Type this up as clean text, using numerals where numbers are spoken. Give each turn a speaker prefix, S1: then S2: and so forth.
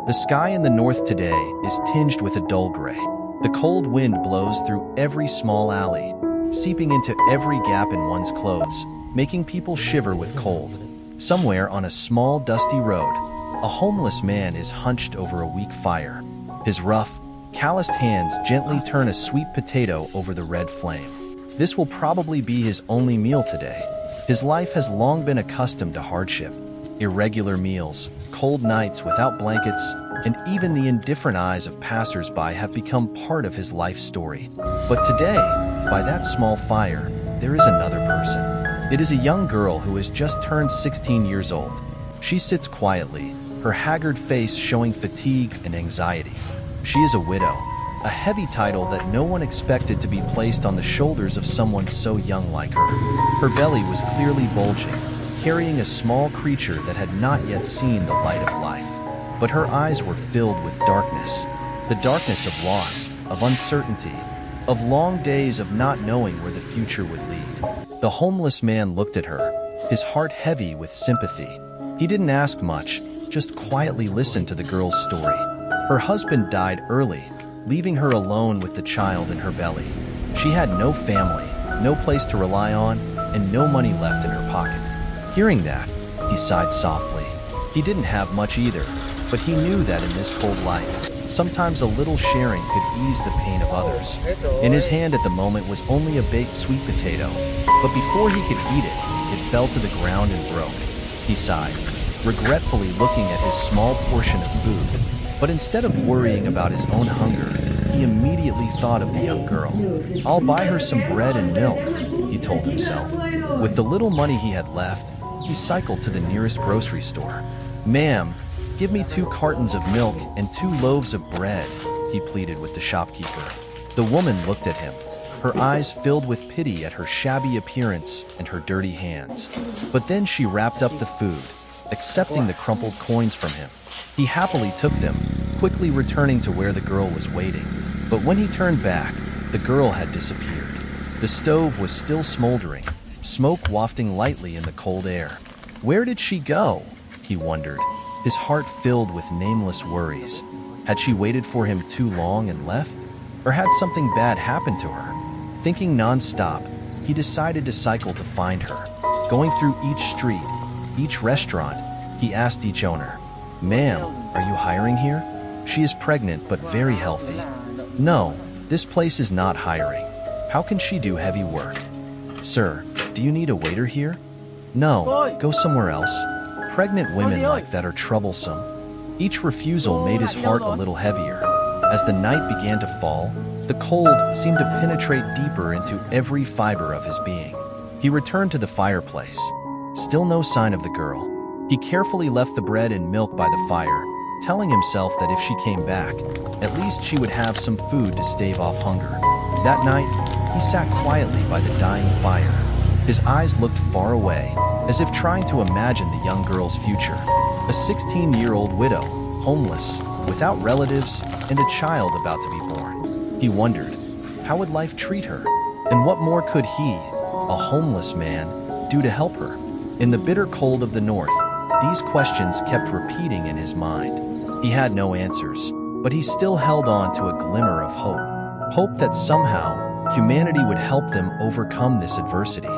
S1: The sky in the north today is tinged with a dull gray. The cold wind blows through every small alley, seeping into every gap in one's clothes, making people shiver with cold. Somewhere on a small, dusty road, a homeless man is hunched over a weak fire. His rough, calloused hands gently turn a sweet potato over the red flame. This will probably be his only meal today. His life has long been accustomed to hardship. Irregular meals, cold nights without blankets, and even the indifferent eyes of passers-by have become part of his life story. But today, by that small fire, there is another person. It is a young girl who has just turned 16 years old. She sits quietly, her haggard face showing fatigue and anxiety. She is a widow, a heavy title that no one expected to be placed on the shoulders of someone so young like her. Her belly was clearly bulging, carrying a small creature that had not yet seen the light of life. But her eyes were filled with darkness, the darkness of loss, of uncertainty, of long days of not knowing where the future would lead. The homeless man looked at her, his heart heavy with sympathy. He didn't ask much, just quietly listened to the girl's story. Her husband died early, leaving her alone with the child in her belly. She had no family, no place to rely on, and no money left in her pocket. Hearing that, he sighed softly. He didn't have much either, but he knew that in this cold life, sometimes a little sharing could ease the pain of others. In his hand at the moment was only a baked sweet potato, but before he could eat it, it fell to the ground and broke. He sighed, regretfully looking at his small portion of food. But instead of worrying about his own hunger, he immediately thought of the young girl. "I'll buy her some bread and milk," he told himself. With the little money he had left, he cycled to the nearest grocery store. "Ma'am, give me 2 cartons of milk and 2 loaves of bread," he pleaded with the shopkeeper. The woman looked at him, her eyes filled with pity at her shabby appearance and her dirty hands. But then she wrapped up the food, accepting the crumpled coins from him. He happily took them, quickly returning to where the girl was waiting. But when he turned back, the girl had disappeared. The stove was still smoldering, smoke wafting lightly in the cold air. Where did she go? He wondered, his heart filled with nameless worries. Had she waited for him too long and left? Or had something bad happened to her? Thinking non-stop, he decided to cycle to find her. Going through each street, each restaurant, he asked each owner, "Ma'am, are you hiring here?" "She is pregnant but very healthy." "No, this place is not hiring. How can she do heavy work?" "Sir, do you need a waiter here?" "No, go somewhere else. Pregnant women like that are troublesome." Each refusal made his heart a little heavier. As the night began to fall, the cold seemed to penetrate deeper into every fiber of his being. He returned to the fireplace. Still no sign of the girl. He carefully left the bread and milk by the fire, telling himself that if she came back, at least she would have some food to stave off hunger. That night, he sat quietly by the dying fire. His eyes looked far away, as if trying to imagine the young girl's future. A 16-year-old widow, homeless, without relatives, and a child about to be born. He wondered, how would life treat her? And what more could he, a homeless man, do to help her? In the bitter cold of the north, these questions kept repeating in his mind. He had no answers, but he still held on to a glimmer of hope. Hope that somehow, humanity would help them overcome this adversity.